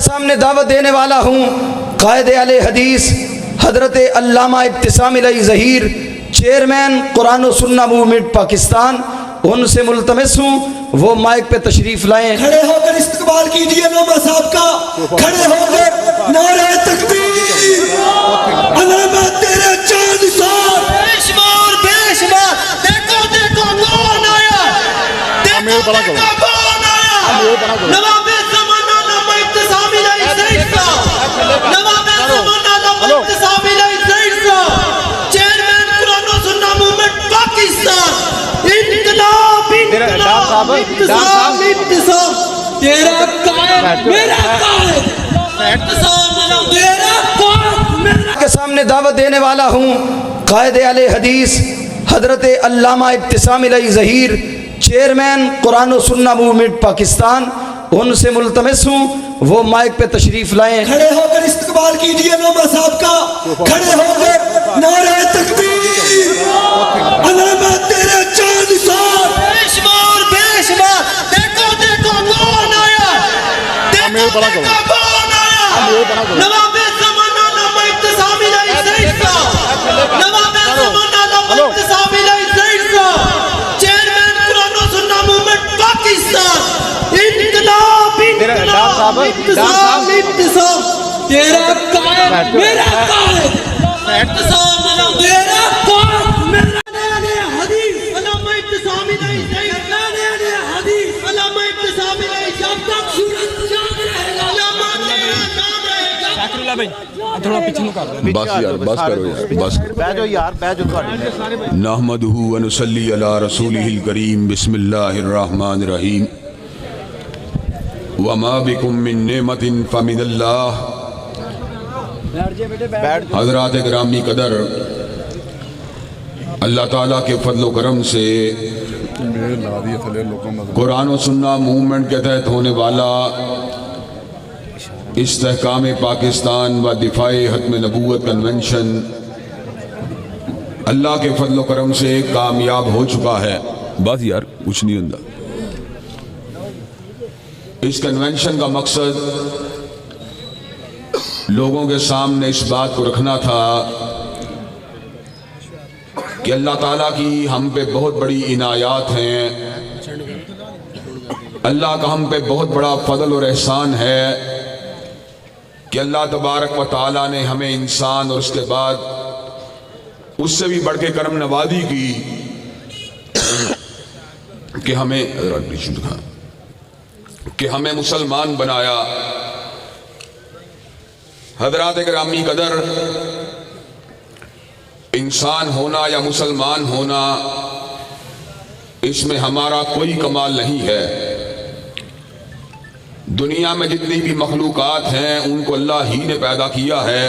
سامنے دعوت دینے والا ہوں قائد اہل حدیث حضرت علامہ ابتسام الہی ظہیر، چیئرمین قرآن و سنہ موومنٹ پاکستان، ان سے ملتمس ہوں وہ مائک پہ تشریف لائیں۔ کھڑے ہو کر استقبال کیجئے علامہ صاحب کا، کھڑے ہو کر نعرہ تکبیر، علامہ تیرے چاند سار، بے شمار بے شمار، دیکھو دیکھو کون آیا، دیکھو دیکھو کون آیا، نواب زمانہ علامہ ابتسام الہی ظہیر صاحب، نواب زمانہ علامہ ابتسام الہی ظہیر صاحب، چیئرمین قرآن و سنہ موومنٹ پاکستان، انقلاب انقلاب ابتسام ابتسام، تیرا قائد میرا قائد، ابتسام تیرا قائد میرا۔ کے سامنے دعوت دینے والا ہوں قائد اہل حدیث حضرت علامہ ابتسام الہی ظہیر، چیئرمین قرآن و سنہ موومنٹ پاکستان، ان سے ملتمس ہوں وہ مائک پہ تشریف لائیں۔ کھڑے ہو کر استقبال کیجئے علامہ صاحب کا، کھڑے ہو کر نعرہ تکبیر، علامہ تیرے چاند سار، بے شمار بے شمار، دیکھو دیکھو کون آیا، دیکھو دیکھو کون آیا، نواب زمانہ علامہ ابتسام الہی ظہیر صاحب، نواب زمانہ علامہ ابتسام الہی ظہیر صاحب، چیئرمین قرآن و سنہ موومنٹ پاکستان، انقلاب انقلاب ابتسام ابتسام، تیرا قائد میرا قائد، ابتسام تیرا قائد میرا۔ حدیث علامہ ابتسام الہی ظہیر، حدیث علامہ ابتسام الہی جب تک سورج چاند رہے گا، علامہ تیرا نام رہے گا۔ تھوڑا پیچھے کر دیں، بس یار بس کرو یار بس بیٹھو یار بیٹھو تھوڑی۔ نحمدہ ونصلی علی رسولہ الکریم، بسم اللہ الرحمن الرحیم، وما بکم من نعمت فمن اللہ۔ حضرات گرامی قدر، اللہ تعالیٰ کے فضل و کرم سے قرآن و سنہ موومنٹ کے تحت ہونے والا استحکام پاکستان و دفاع ختم نبوت کنونشن اللہ کے فضل و کرم سے کامیاب ہو چکا ہے۔ بس یار کچھ نہیں ہوتا۔ اس کنونشن کا مقصد لوگوں کے سامنے اس بات کو رکھنا تھا کہ اللہ تعالیٰ کی ہم پہ بہت بڑی عنایات ہیں، اللہ کا ہم پہ بہت بڑا فضل اور احسان ہے کہ اللہ تبارک و تعالیٰ نے ہمیں انسان اور اس کے بعد اس سے بھی بڑھ کے کرم نوازی کی کہ ہمیں مسلمان بنایا۔ حضرات گرامی قدر، انسان ہونا یا مسلمان ہونا اس میں ہمارا کوئی کمال نہیں ہے۔ دنیا میں جتنی بھی مخلوقات ہیں ان کو اللہ ہی نے پیدا کیا ہے۔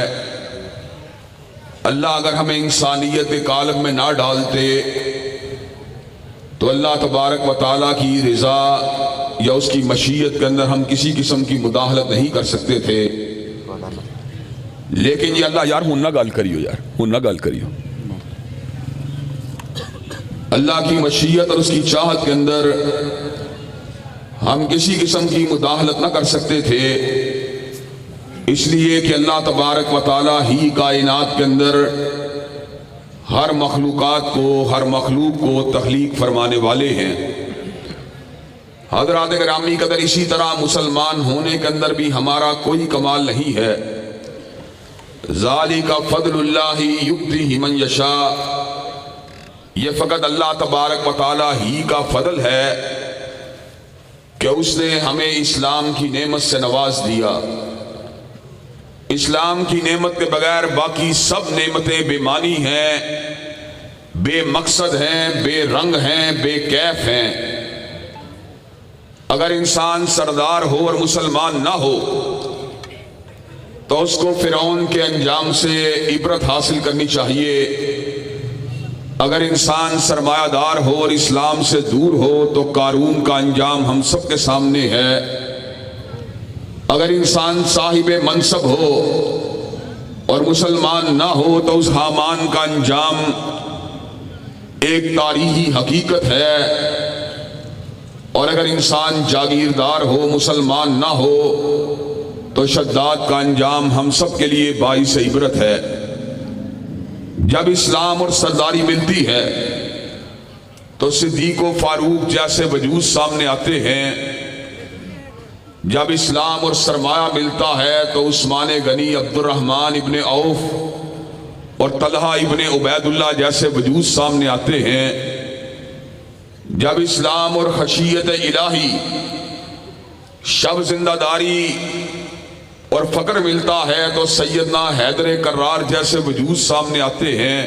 اللہ اگر ہمیں انسانیت کے عالم میں نہ ڈالتے تو اللہ تبارک و تعالیٰ کی رضا یا اس کی مشیت کے اندر ہم کسی قسم کی مداخلت نہیں کر سکتے تھے۔ لیکن یہ اللہ، یار ہوں نہ گال کریو، یار ہوں نہ گال کریو، اللہ کی مشیت اور اس کی چاہت کے اندر ہم کسی قسم کی مداخلت نہ کر سکتے تھے، اس لیے کہ اللہ تبارک و تعالیٰ ہی کائنات کے اندر ہر مخلوقات کو، ہر مخلوق کو تخلیق فرمانے والے ہیں۔ حضرات گرامی قدر، اسی طرح مسلمان ہونے کے اندر بھی ہمارا کوئی کمال نہیں ہے۔ ذالک فضل اللہ یؤتیہ من یشاء، یہ فقط اللہ تبارک و تعالیٰ ہی کا فضل ہے کہ اس نے ہمیں اسلام کی نعمت سے نواز دیا۔ اسلام کی نعمت کے بغیر باقی سب نعمتیں بے معنی ہیں، بے مقصد ہیں، بے رنگ ہیں، بے کیف ہیں۔ اگر انسان سردار ہو اور مسلمان نہ ہو تو اس کو فرعون کے انجام سے عبرت حاصل کرنی چاہیے۔ اگر انسان سرمایہ دار ہو اور اسلام سے دور ہو تو قارون کا انجام ہم سب کے سامنے ہے۔ اگر انسان صاحب منصب ہو اور مسلمان نہ ہو تو اس حامان کا انجام ایک تاریخی حقیقت ہے۔ اور اگر انسان جاگیردار ہو، مسلمان نہ ہو تو شداد کا انجام ہم سب کے لیے باعث عبرت ہے۔ جب اسلام اور سرداری ملتی ہے تو صدیق و فاروق جیسے وجود سامنے آتے ہیں، جب اسلام اور سرمایہ ملتا ہے تو عثمان غنی، عبد الرحمن ابن عوف اور طلحہ ابن عبید اللہ جیسے وجود سامنے آتے ہیں، جب اسلام اور خشیت الہی، شب زندہ داری اور فقر ملتا ہے تو سیدنا حیدر کرار جیسے وجود سامنے آتے ہیں،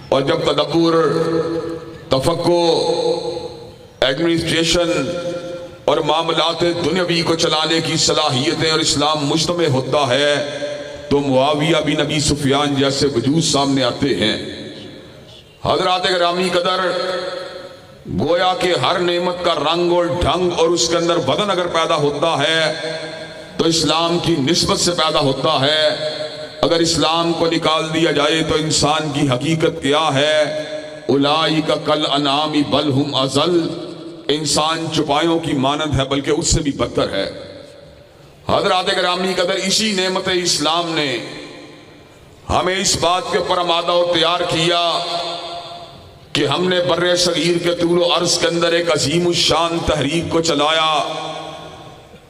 اور جب تدبر، تفکر، ایڈمنسٹریشن اور معاملات دنیاوی کو چلانے کی صلاحیتیں اور اسلام مجتمع ہوتا ہے تو معاویہ بن ابی سفیان جیسے وجود سامنے آتے ہیں۔ حضرات گرامی قدر، گویا کہ ہر نعمت کا رنگ اور ڈھنگ اور اس کے اندر بدن اگر پیدا ہوتا ہے تو اسلام کی نسبت سے پیدا ہوتا ہے۔ اگر اسلام کو نکال دیا جائے تو انسان کی حقیقت کیا ہے؟ اولئک کالانعام بل ہم اضل، انسان چوپایوں کی مانند ہے بلکہ اس سے بھی بدتر ہے۔ حضرات گرامی قدر، اسی نعمت اسلام نے ہمیں اس بات کے اوپر آمادہ و تیار کیا کہ ہم نے بر صغیر کے طول و عرض کے اندر ایک عظیم الشان تحریک کو چلایا۔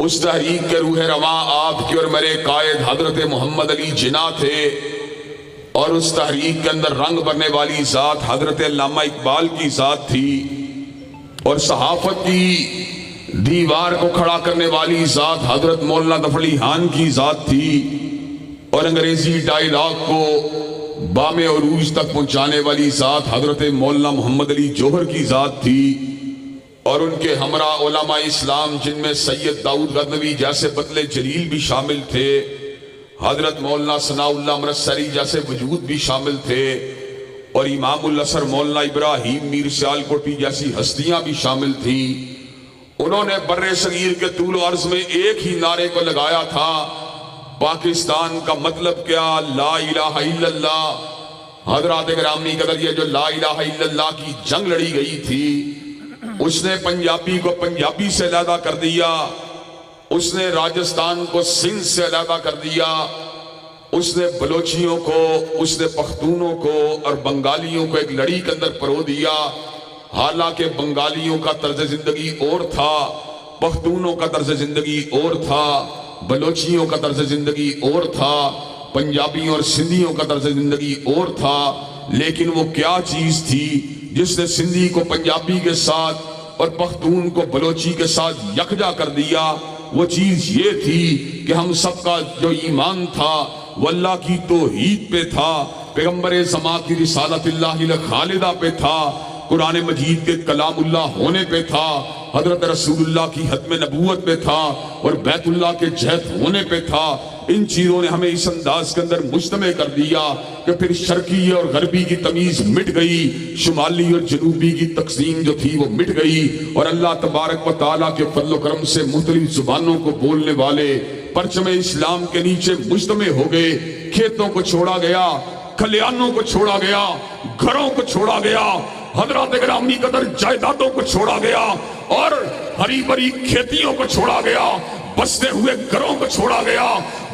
اس تحریک کے روح رواں آپ کے اور میرے قائد حضرت محمد علی جناح تھے، اور اس تحریک کے اندر رنگ بھرنے والی ذات حضرت علامہ اقبال کی ذات تھی، اور صحافت کی دیوار کو کھڑا کرنے والی ذات حضرت مولانا ظفر علی خان کی ذات تھی، اور انگریزی ڈائیلاگ کو بام عروج تک پہنچانے والی ذات حضرت مولانا محمد علی جوہر کی ذات تھی، اور ان کے ہمراہ علماء اسلام جن میں سید داؤد غزنوی جیسے بطل جلیل بھی شامل تھے، حضرت مولانا ثناء اللہ امرتسری جیسے وجود بھی شامل تھے، اور امام الازہر مولانا ابراہیم میر سیالکوٹی جیسی ہستیاں بھی شامل تھیں۔ انہوں نے بر صغیر کے طول و عرض میں ایک ہی نعرے کو لگایا تھا، پاکستان کا مطلب کیا؟ لا الہ الا اللہ۔ حضرات گرامی قدر، یہ جو لا الہ الا اللہ کی جنگ لڑی گئی تھی، اس نے پنجابی کو پنجابی سے علیحدہ کر دیا، اس نے راجستان کو سندھ سے علیحدہ کر دیا، اس نے بلوچیوں کو، اس نے پختونوں کو اور بنگالیوں کو ایک لڑی کے اندر پرو دیا۔ حالانکہ بنگالیوں کا طرز زندگی اور تھا، پختونوں کا طرز زندگی اور تھا، بلوچیوں کا طرز زندگی اور تھا، پنجابیوں اور سندھیوں کا طرز زندگی اور تھا، لیکن وہ کیا چیز تھی جس نے سندھی کو پنجابی کے ساتھ اور پختون کو بلوچی کے ساتھ یکجا کر دیا؟ وہ چیز یہ تھی کہ ہم سب کا جو ایمان تھا وہ اللہ کی توحید پہ تھا، پیغمبر زمان کی رسالت اللہ خالدہ پہ تھا، قرآن مجید کے کلام اللہ ہونے پہ تھا، حضرت رسول اللہ کی ختم نبوت پہ تھا، اور بیت اللہ کے جہد ہونے پہ تھا۔ ان چیزوں نے ہمیں اس انداز کے اندر مجتمع کر دیا کہ پھر شرقی اور غربی کی تمیز مٹ گئی، شمالی اور جنوبی کی تقسیم جو تھی وہ مٹ گئی، اور اللہ تبارک و تعالیٰ کے فضل و کرم سے مختلف زبانوں کو بولنے والے پرچم اسلام کے نیچے مجتمع ہو گئے۔ کھیتوں کو چھوڑا گیا، کھلیانوں کو چھوڑا گیا، گھروں کو چھوڑا گیا، حضرات گرامی قدر جائیدادوں کو چھوڑا گیا، اور ہری بھری کھیتیوں کو چھوڑا گیا، بستے ہوئے گھروں کو چھوڑا گیا،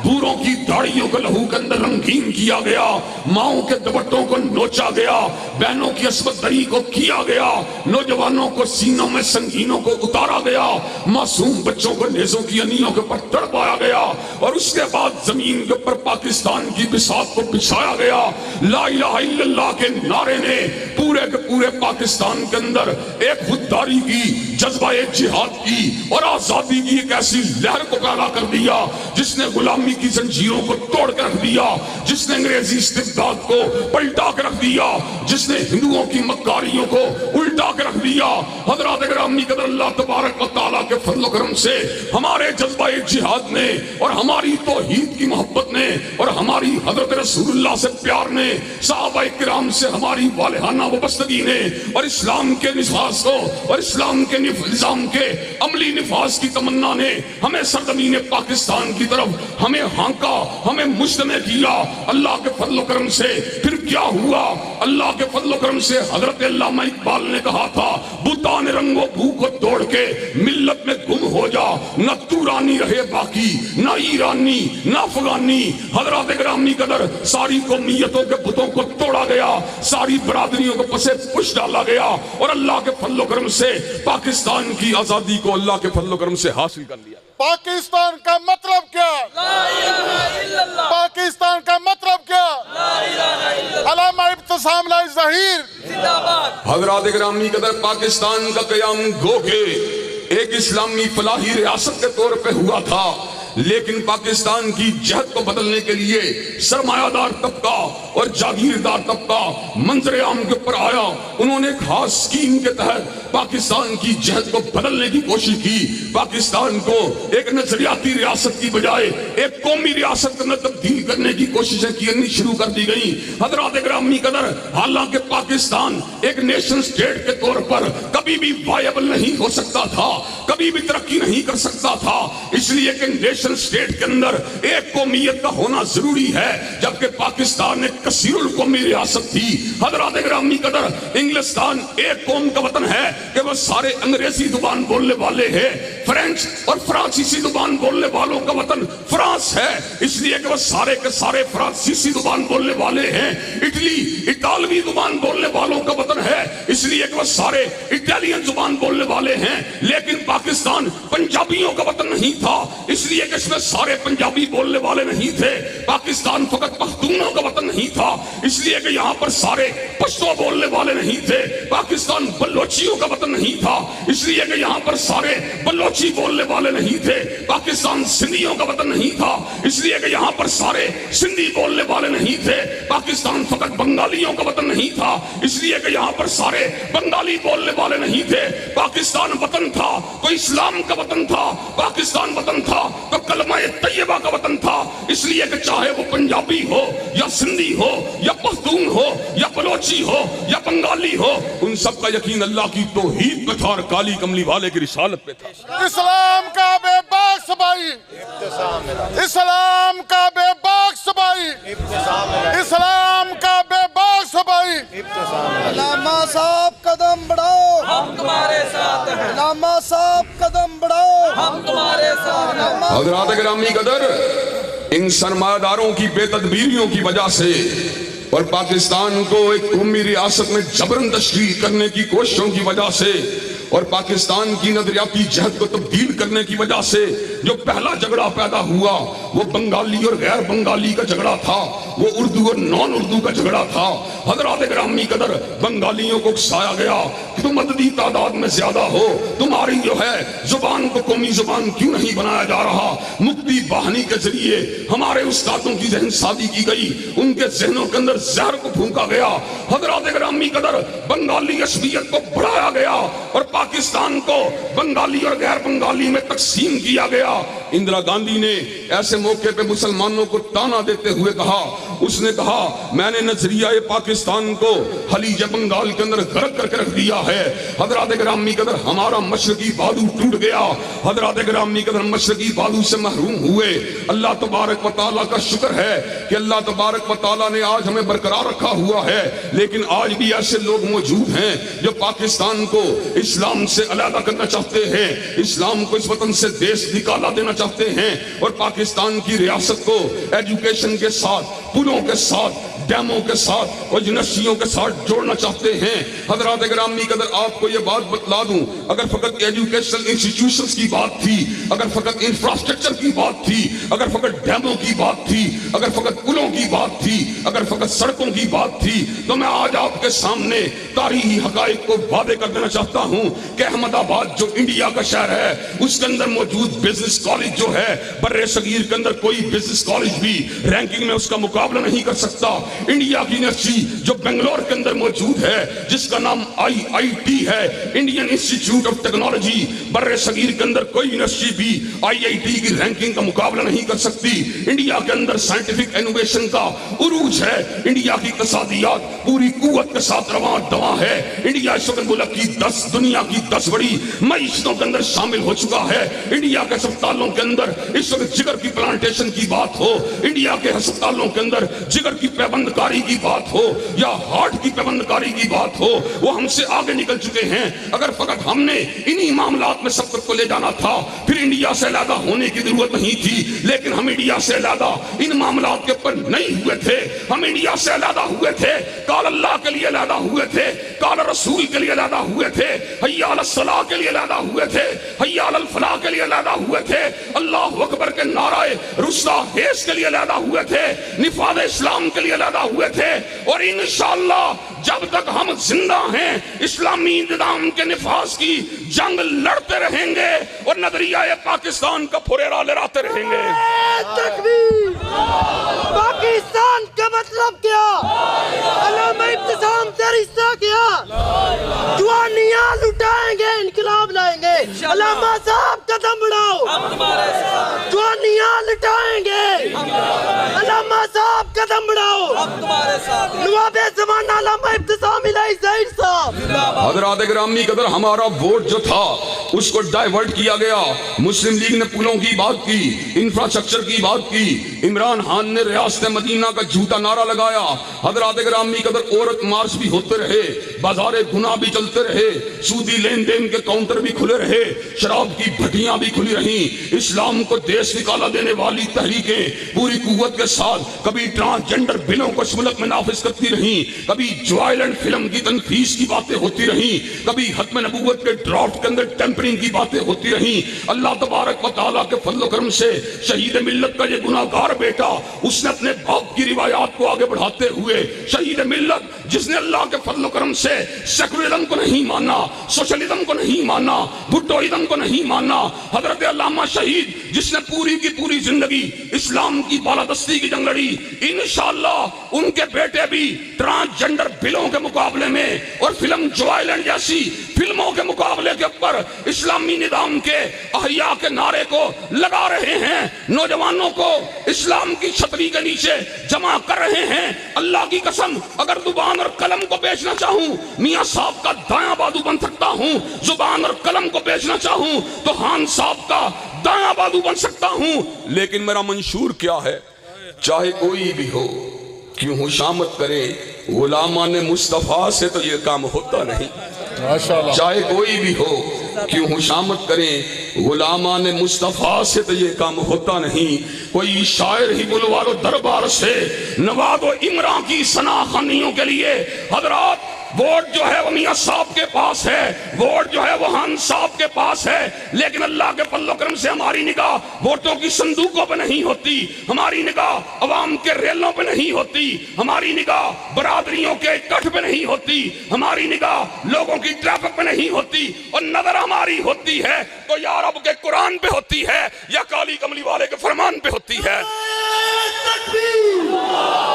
بوروں کی داڑھیوں کو لہو کے اندر رنگین کیا گیا، ماؤں کے دوپٹوں کو نوچا گیا، بہنوں کی عصمت دری کو کیا گیا، نوجوانوں کو سینوں میں سنگینوں کو اتارا گیا، معصوم بچوں کو نیزوں کی انیوں کے پر تڑپایا گیا، اور اس کے بعد زمین کے اوپر پاکستان کی بساط کو بچھایا گیا۔ لا الہ الا اللہ کے نعرے نے پورے کے پورے پاکستان کے اندر ایک خودداری کی، جذبہ جہاد کی اور آزادی کی ایک ایسی لہر کو پیدا کر دیا جس نے غلامی کی زنجیروں کو توڑ کے رکھ دیا، جس نے انگریزی استبداد کو پلٹا کے رکھ دیا، جس نے ہندوؤں کی مکاریوں کو الٹا کے رکھ دیا۔ حضرات گرامی قدر، اللہ تبارک و تعالیٰ کے فضل و کرم سے ہمارے جذبہ جہاد نے اور ہماری توحید کی محبت نے اور ہماری حضرت رسول اللہ سے پیار نے، صحابہ کرام سے ہماری والہانہ وابستگی نے، اور اسلام کے نفاذ کو اور اسلام کے نظام کے عملی نفاذ کی تمنا نے ہمیں سرزمین پاکستان کی طرف ہمیں ہانکا، ہمیں مجتمع کیا۔ اللہ کے فضل و کرم سے پھر پھر کیا ہوا؟ اللہ کے فضل و کرم سے حضرت علامہ اقبال نے کہا تھا بتان رنگ و بھو کو توڑ کے ملت میں گم ہو جا، نہ تورانی رہے باقی، نہ ایرانی نہ افغانی۔ حضرات گرامی قدر، ساری قومیتوں کے بتوں کو توڑا گیا، ساری برادریوں کو پسے پش ڈالا گیا، اور اللہ کے فضل و کرم سے پاکستان کی آزادی کو اللہ کے فضل و کرم سے حاصل کر لیا۔ پاکستان کا مطلب کیا؟ پاکستان کا مطلب کیا؟ علامہ ابتسام لائی ظہیر۔ حضرات گرامی قدر، پاکستان کا قیام گو کے ایک اسلامی فلاحی ریاست کے طور پہ ہوا تھا، لیکن پاکستان کی جہت کو بدلنے کے لیے سرمایہ دار طبقہ اور جاگیردار طبقہ منظر عام کے اوپر آیا۔ انہوں نے ایک خاص اسکیم کے تحت پاکستان کی جہت کو بدلنے کی کوشش کی، پاکستان کو ایک نظریاتی ریاست کی بجائے ایک قومی ریاست میں تبدیل کرنے کی کوششیں کرنی شروع کر دی گئیں۔ حضرات گرامی قدر، حالانکہ پاکستان ایک نیشن سٹیٹ کے طور پر کبھی بھی وائبل نہیں ہو سکتا تھا، کبھی بھی ترقی نہیں کر سکتا تھا، اس لیے کہ نیشن سٹیٹ کے اندر ایک قومیت کا ہونا ضروری ہے، جبکہ پاکستان ایک کثیر القومی ریاست تھی۔ حضرات گرامی قدر، انگلستان ایک قوم کا وطن ہے کہ وہ سارے انگریزی زبان بولنے والے ہیں، فرینچ اور فرانسیسی زبان بولنے والوں کا وطن فرانس ہے، اس لیے کہ وہ سارے کے سارے فرانسیسی زبان بولنے والے ہیں۔ اٹلی اٹالوی زبان بولنے والوں کا وطن ہے، اس لیے کہ وہ سارے اٹالین زبان بولنے والے ہیں، لیکن پاکستان پنجابیوں کا وطن نہیں تھا، اس لیے کہ اس میں سارے پنجابی بولنے والے نہیں تھے۔ پاکستان فقط پختونوں کا وطن نہیں تھا، اس لیے کہ یہاں پر سارے پشتو بولنے والے نہیں تھے۔ پاکستان بلوچیوں کا وطن نہیں تھا، اس لیے کہ یہاں پر سارے بلوچی بولنے والے نہیں تھے۔ پاکستان سندھیوں کا وطن نہیں تھا، اس لیے کہ یہاں پر سارے سندھی بولنے والے نہیں تھے۔ پاکستان فقط بنگالیوں کا وطن نہیں تھا، اس لیے کہ یہاں پر سارے بنگالی بولنے والے نہیں تھے۔ پاکستان وطن تھا تو اسلام کا وطن تھا، پاکستان وطن تھا تو کلمہ طیبہ کا وطن تھا، اس لیے کہ چاہے وہ پنجابی ہو یا سندھی ہو یا پختون ہو یا بلوچی ہو یا بنگالی ہو، ان سب کا یقین اللہ کی توحید پہ تھا اور کالی کملی والے کی رسالت پہ تھا۔ اسلام کا بے باک سبائی، اسلام کا بے باک سبائی، اسلام کا بے باک سبائی۔ علامہ صاحب قدم بڑھاؤ، ہم تمہارے ساتھ ہیں۔ علامہ صاحب قدم بڑھاؤ، ہم تمہارے ساتھ ہیں۔ حضرات گرامی قدر، ان سرمایہ داروں کی بے تدبیریوں کی وجہ سے اور پاکستان کو ایک قومی ریاست میں جبرن تشکیل کرنے کی کوششوں کی وجہ سے اور پاکستان کی نظریاتی جہت کو تبدیل کرنے کی وجہ سے جو پہلا جھگڑا پیدا ہوا وہ بنگالی اور غیر بنگالی کا جھگڑا تھا، وہ اردو اور نان اردو کا جھگڑا تھا۔ حضرات گرامی قدر، بنگالیوں کو اکسایا گیا کہ تم عددی تعداد میں زیادہ ہو، تمہاری جو ہے زبان کو قومی زبان کیوں نہیں بنایا جا رہا؟ مکتی باہنی کے ذریعے ہمارے استادوں کی ذہن سازی کی گئی، ان کے ذہنوں کے اندر زہر کو پھونکا گیا۔ حضرات گرامی قدر، بنگالی عصبیت کو بڑھایا گیا اور پاکستان کو بنگالی اور غیر بنگالی میں تقسیم کیا گیا۔ اندرا گاندھی نے ایسے موقع پہ مسلمانوں کو تانا دیتے ہوئے کہا، اس نے کہا میں نے نظریہ پاکستان کو خلیج بنگال کے اندر غرق کر کے رکھ دیا ہے۔ حضرات گرامی قدر، ہمارا مشرقی بازو ٹوٹ گیا، حضرات گرامی قدر مشرقی بازو سے محروم ہوئے۔ اللہ تبارک و تعالیٰ کا شکر ہے کہ اللہ تبارک و تعالیٰ نے آج ہمیں برقرار رکھا ہوا ہے، لیکن آج بھی ایسے لوگ موجود ہیں جو پاکستان کو اسلام سے علیحدہ کرنا چاہتے ہیں، اسلام کو اس وطن سے دیش نکالا دینا چاہتے ہیں، اور پاکستان کی ریاست کو ایجوکیشن کے ساتھ، پلوں کے ساتھ، ڈیموں کے ساتھ اور یونیورسٹیوں کے ساتھ جوڑنا چاہتے ہیں۔ حضرات گرامی قدر، آپ کو یہ بات بتلا دوں، اگر فقط ایجوکیشنل انسٹیٹیوشنز کی بات تھی، اگر فقط انفراسٹرکچر کی بات تھی، اگر فقط ڈیموں کی بات تھی، اگر فقط پلوں کی بات تھی، اگر فقط سڑکوں کی بات تھی، تو میں آج آپ کے سامنے تاریخی حقائق کو واضح کر دینا چاہتا ہوں کہ احمد آباد جو انڈیا کا شہر ہے، اس کے اندر موجود بزنس کالج جو ہے، برِ صغیر کے اندر کوئی بزنس کالج بھی رینکنگ میں اس کا مقابلہ نہیں کر سکتا۔ انڈیا کی یونیورسٹی جو بنگلور کے اندر موجود ہے، جس کا نام IIT ہے، انڈین انسٹیٹیوٹ آف ٹیکنالوجی، برِ صغیر کے اندر کوئی یونیورسٹی بھی IIT کی رینکنگ کا مقابلہ نہیں کر سکتی۔ انڈیا کے اندر سائنٹیفک انوویشن کا عروج ہے، انڈیا کی اقتصادیات پوری قوت کے ساتھ رواں دواں ہے۔ انڈیا اس وقت ملک کی دنیا کی 10 بڑی معیشتوں کے اندر شامل ہو چکا ہے۔ انڈیا کے ہسپتالوں کے اندر اس وقت جگر کی پلانٹیشن کی بات ہو، انڈیا کے ہسپتالوں کے اندر جگر کی پیوند پابند کاری کی بات ہو یا ہارٹ کی پابند کاری کی بات ہو، وہ ہم سے آگے نکل چکے ہیں۔ اگر فقط ہم نے انہی معاملات میں سبقت کو لے جانا تھا پھر انڈیا سے علیحدہ ہونے کی ضرورت نہیں تھی، لیکن ہم انڈیا سے علیحدہ ان معاملات کے اوپر نہیں ہوئے تھے۔ ہم انڈیا سے علیحدہ ہوئے تھے، قال اللہ کے لیے علیحدہ ہوئے تھے، قال رسول کے لیے علیحدہ ہوئے تھے، حی علی الصلاۃ کے لیے علیحدہ ہوئے تھے، حی علی الفلاح کے لیے علیحدہ ہوئے تھے، اللہ اکبر کے نعرہ رستا حیث کے لیے علیحدہ ہوئے تھے، نفاذ اسلام کے لیے علیحدہ ہوئے تھے، اور انشاءاللہ جب تک ہم زندہ ہیں اسلامی نظام کے نفاذ کی جنگ لڑتے رہیں گے اور نظریہ پاکستان کا پھریرا لہراتے رہیں گے۔ تکبیر! پاکستان کا مطلب کیا؟ علامہ ابتسام سے رشتہ کیا؟ جوانیاں لٹائیں گے، انقلاب لائیں گے۔ علامہ صاحب قدم بڑھاؤ، جوانیاں لٹائیں گے۔ علامہ صاحب قدم بڑھاؤ، نواب زمانہ علامہ ابتسام الہی ظہیر صاحب۔ حضرات گرامی قدر، ہمارا ووٹ جو تھا اس کو ڈائیورٹ کیا گیا۔ مسلم لیگ نے پلوں کی بات کی، انفراسٹرکچر کی بات کی، عمران خان نے ریاست مدینہ کا جھوٹا نعرہ لگایا۔ حضرات گرامی قدر، عورت مارچ بھی ہوتے رہے، بازار گناہ بھی چلتے رہے، سودی لین دین کے کاؤنٹر بھی کھلے رہے، شراب کی بھٹیاں بھی کھلی رہیں۔ اسلام کو دیش نکالا دینے والی تحریکیں پوری قوت کے ساتھ کبھی ٹرانسجنڈر بلوں کو اس ملک میں نافذ کرتی رہیں، کبھی وائلنٹ فلم کی تنفیذ کی باتیں ہوتی رہیں، کبھی ختم نبوت کے ڈرافٹ کے اندر ٹیمپرنگ کی باتیں ہوتی رہیں۔ اللہ تبارک و تعالیٰ کے فضل و کرم سے شہید ملت کا یہ گناہگار بیٹا، اس نے اپنے باپ کی روایات کو آگے بڑھاتے ہوئے، شہید ملت جس نے اللہ کے فضل و کرم سے سیکولرزم کو نہیں مانا، سوشلزم کو نہیں مانا، بھٹوازم کو نہیں مانا، حضرت علامہ شہید جس نے پوری کی پوری زندگی اسلام کی بالادستی کی جنگ لڑی، انشاءاللہ ان کے بیٹے بھی ٹرانسجنڈر بلوں کے مقابلے میں اور فلم جوائلنڈ جیسی فلموں کے مقابلے کے اوپر اسلامی نظام کے احیاء کے نعرے کو لگا رہے ہیں، نوجوانوں کو اسلام کی چھتری کے نیچے جمع کر رہے ہیں۔ اللہ کی قسم، اگر زبان اور قلم کو بیچنا چاہوں میاں صاحب کا دایاں بازو بن سکتا ہوں، زبان اور قلم کو بیچنا چاہوں تو خان صاحب کا دایاں بازو بن سکتا ہوں، لیکن میرا منشور کیا ہے؟ چاہے کوئی بھی ہو کیوں خوشامد کرے غلامان مصطفیٰ سے تو یہ کام ہوتا نہیں۔ چاہے کوئی بھی ہو کیوں خوشامد کریں غلامان مصطفیٰ سے تو یہ کام ہوتا نہیں۔ کوئی شاعر ہی بلوارو دربار سے نواب و عمران کی ثنا خوانیوں کے لیے حضرات ووٹ جو ہے وہ میاں صاحب کے پاس ہے، ووٹ جو ہے وہ خان صاحب کے پاس ہے، لیکن اللہ کے فضل و کرم سے ہماری نگاہ ووٹوں کی صندوقوں پہ نہیں ہوتی، ہماری نگاہ عوام کے ریلوں پہ نہیں ہوتی، ہماری نگاہ برادریوں کے اکٹھ پہ نہیں ہوتی، ہماری نگاہ لوگوں کی ٹریفک پہ نہیں ہوتی، اور نظر ہماری ہوتی ہے تو یا رب کے قرآن پہ ہوتی ہے یا کالی کملی والے کے فرمان پہ ہوتی ہے۔ تکبیر!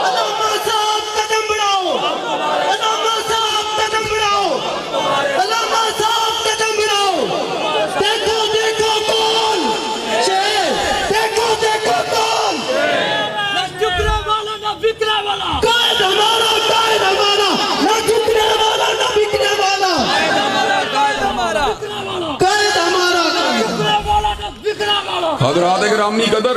علامہ صاحب قدم بڑھاؤ، علامہ صاحب قدم بڑھاؤ، علامہ صاحب قدم بڑھاؤ۔ دیکھو دیکھو کون شیر، دیکھو دیکھو کون نہ جھکنے والا نہ بکنے والا، قائد ہمارا قائد ہمارا، نہ جھکنے والا نہ بکنے والا، قائد ہمارا قائد ہمارا، قائد ہمارا جھکنے والا نہ بکنے والا۔ حضرات گرامی قدر،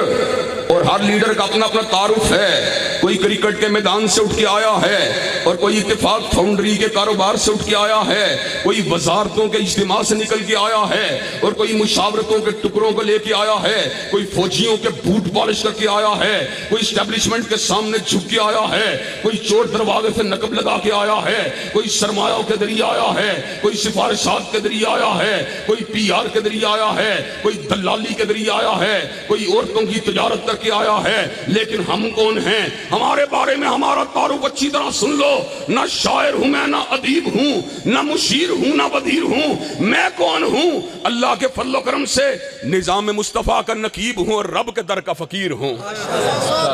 اور ہر لیڈر کا اپنا اپنا تعارف ہے، کوئی کرکٹ کے میدان سے اٹھ کے آیا ہے اور کوئی اتفاق فاؤنڈری کے کاروبار سے اٹھ کے آیا ہے، کوئی وزارتوں کے اجتماع سے نکل کے آیا ہے اور کوئی مشاورتوں کے ٹکڑوں کو لے کے آیا ہے، کوئی فوجیوں کے بوٹ پالش کر کے آیا ہے، کوئی اسٹیبلشمنٹ کے سامنے جھک کے آیا ہے، کوئی چور دروازے سے نقب لگا کے آیا ہے، کوئی سرمایوں کے ذریعے آیا ہے، کوئی سفارشات کے ذریعے آیا ہے، کوئی پی آر کے ذریعے آیا ہے، کوئی دلالی کے ذریعے آیا ہے، کوئی عورتوں کی تجارت کر کے آیا ہے، لیکن ہم کون ہیں؟ ہمارے بارے میں ہمارا تعارف اچھی طرح سن لو، نہ شاعر ہوں میں، نہ ادیب ہوں، نہ مشیر ہوں، نہ وزیر ہوں، میں کون ہوں؟ اللہ کے فضل و کرم سے نظام مصطفیٰ کا نقیب ہوں اور رب کے در کا فقیر ہوں۔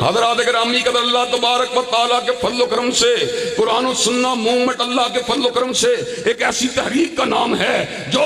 حضرات گرامی قدر، اللہ تبارک و تعالیٰ کے فضل و کرم سے قرآن و سنہ موومنٹ اللہ کے فضل و کرم سے ایک ایسی تحریک کا نام ہے جو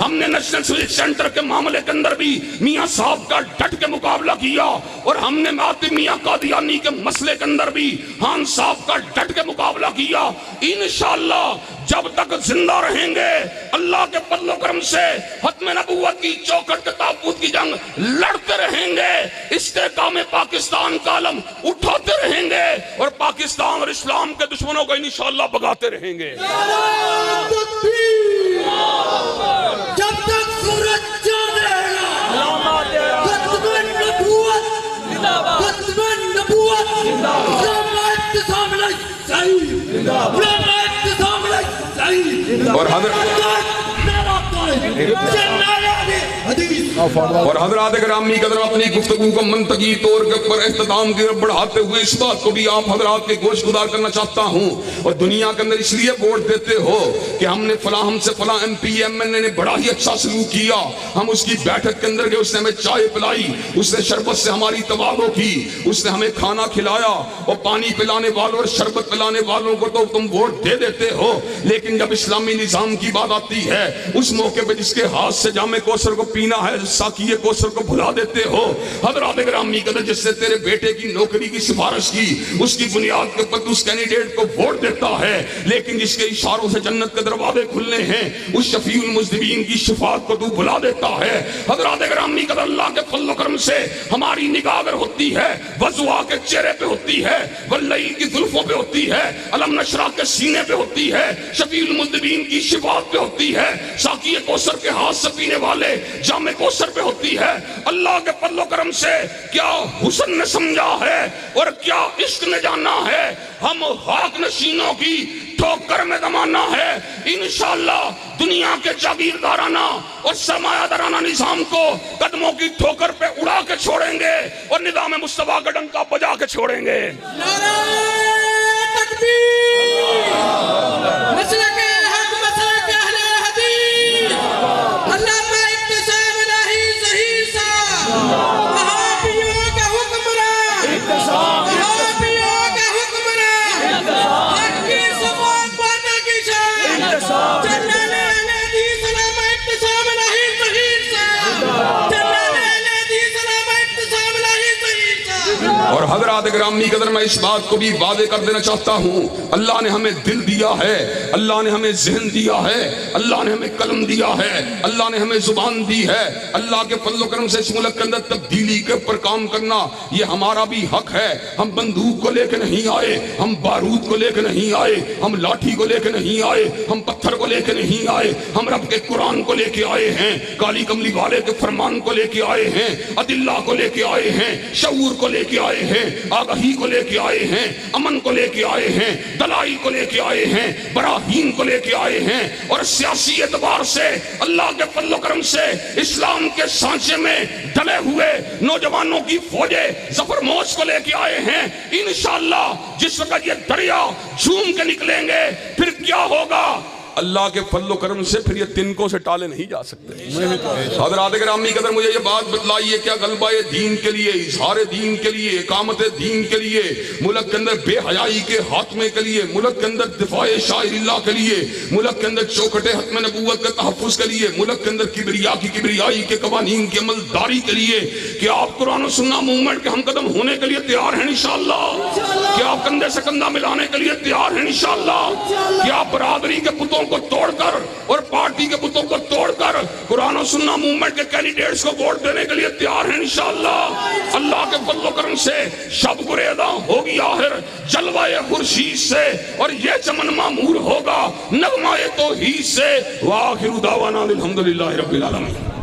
ہم نے نیشنل سویچ سینٹر کے معاملے کے اندر بھی میاں صاحب کا ڈٹ کے مقابلہ کیا، اور ہم نے ماتی میاں قادیانی کے مسئلے کے اندر بھی خان صاحب کا ڈٹ کے مقابلہ کیا۔ انشاءاللہ جب تک زندہ رہیں گے اللہ کے فضل و کرم سے ختم نبوت کی چوکھٹ کے تابوت کی جنگ لڑتے رہیں گے، استحکام پاکستان کا علم اٹھاتے رہیں گے، اور پاکستان اور اسلام کے دشمنوں کو انشاءاللہ بگاتے رہیں گے۔ جب تک سورج چاند رہے گا، ختم نبوت، ختم نبوت، علامہ اعتصام علیہ صحیح، علامہ اعتصام علیہ صحیح، اور حضرات گرامی قدر اپنی گفتگو کو منطقی طور پر اختتام کی طرف بڑھاتے ہوئے اس بات کو بھی آپ حضرات کے گوش گزار کرنا چاہتا ہوں، اور دنیا کے اندر اس لیے ووٹ دیتے ہو کہ ہم نے فلاں ہم سے فلاں ایم پی ایم این اے نے بڑا ہی اچھا سلوک کیا، ہم اس کی بیٹھک کے اندر گئے، اس نے ہمیں چائے پلائی، اس نے شربت سے ہماری توادو کی، اس نے ہمیں کھانا کھلایا، اور پانی پلانے والوں اور شربت پلانے والوں کو تو تم ووٹ دے دیتے ہو، لیکن جب اسلامی نظام کی بات آتی ہے اس موقع پہ جس کے ہاتھ سے جام کوثر کو پینا ہے ساقی کوثر کو بھلا دیتے ہو۔ حضرات گرامی قدر جس سے تیرے بیٹے کی نوکری کی سفارش کی اس کی بنیاد کے پر اس کینڈیڈیٹ کو ووٹ دیتا ہے، لیکن جس کے اشاروں سے جنت کے دروازے کھلنے ہیں اس شفیع المذنبین کی شفاعت کو تو بھلا دیتا ہے۔ حضرات گرامی قدر اللہ کے فضل و کرم سے ہماری نگاہ اگر ہوتی ہے وضوح کے چہرے پہ ہوتی ہے، واللیل کی زلفوں پہ ہوتی ہے، علم نشرہ کے سینے پہ ہوتی ہے، شفیع المذنبین کی شفاعت پہ ہوتی ہے، ساقی کوثر کے ہاتھ سے پینے والے جام کوثر پہ ہوتی ہے۔ اللہ کے فضل و کرم سے کیا حسن نے سمجھا ہے اور کیا عشق نے جانا ہے، ہم خاک نشینوں کی ٹھوکر میں زمانہ ہے، انشاءاللہ دنیا کے جاگیردارانہ اور سرمایہ دارانہ نظام کو قدموں کی ٹھوکر پہ اڑا کے چھوڑیں گے اور نظام مصطفیٰ کا ڈنکا بجا کے چھوڑیں گے۔ نعرہ تکبیر، مسلک حق، مسلک اہل حدیث، علامہ اعتصام الہی ظہیر صاحب، وہابیوں کا حکمران، وہابیوں کا حکمران، حق کی صفات باطل کی شان، جنرل اہل حدیث علامہ اعتصام الہی ظہیر صاحب، جنرل اہل حدیث علامہ اعتصام الہی ظہیر صاحب۔ اور حضرات گرامی قدر میں اس بات کو بھی واضح کر دینا چاہتا ہوں، اللہ نے ہمیں دل دیا ہے، اللہ نے ہمیں ذہن دیا ہے، اللہ نے ہمیں قلم دیا ہے، اللہ نے ہمیں زبان دی ہے، اللہ کے فضل و کرم سے اس ملک کے اندر تبدیلی کے اوپر کام کرنا یہ ہمارا بھی حق ہے۔ ہم بندوق کو لے کے نہیں آئے، ہم بارود کو لے کے نہیں آئے، ہم لاٹھی کو لے کے نہیں آئے، ہم پتھر کو لے کے نہیں آئے، ہم رب کے قرآن کو لے کے آئے ہیں، کالی کملی والے کے فرمان کو لے کے آئے ہیں، ادلہ کو لے کے آئے ہیں، شعور کو لے کے آئے ہیں، آگاہی کو لے کے آئے ہیں، امن کو لے کے آئے ہیں، دلائل کو لے کے آئے ہیں، براہین کو لے کے آئے ہیں، اور سیاسی اعتبار سے اللہ کے فضل و کرم سے اسلام کے سانچے میں ڈلے ہوئے نوجوانوں کی فوجیں ظفر موج کو لے کے آئے ہیں۔ انشاءاللہ جس وقت یہ دریا جھوم کے نکلیں گے پھر کیا ہوگا، اللہ کے فضل و کرم سے پھر یہ تنکوں سے ٹالے نہیں جا سکتے۔ حضرات گرامی قدر مجھے یہ بات بتلائیے کیا غلبہ دین کے لیے، اظہار دین کے لیے، اقامت دین کے لیے، ملک کے اندر بے حیائی کے خاتمے کے لیے، ملک کے اندر دفاع شاعر اللہ کے لیے، ملک کے اندر چوکھٹ ختم نبوت کے تحفظ کے لیے، ملک کے اندر کبریائی کے قوانین کی عمل داری کے لیے، کہ آپ قرآن و سنہ موومنٹ کے ہم قدم ہونے کے لیے تیار ہیں انشاءاللہ، کہ آپ کندھے سے کندھا ملانے کے لیے تیار ہیں انشاءاللہ، کہ آپ برادری کے پتوں کو توڑ کر اور پارٹی کے پتوں کو توڑ کر قرآن و سنہ موومنٹ کے کینڈیڈیٹس کو ووٹ دینے کے لیے تیار ہیں انشاءاللہ۔ اللہ کے فضل و کرم سے شب گریزاں ہوگی آخر جلوہ خورشید سے، اور یہ چمن معمور ہوگا نغمہ توحید سے۔ وآخر دعوانا الحمدللہ رب العالمین۔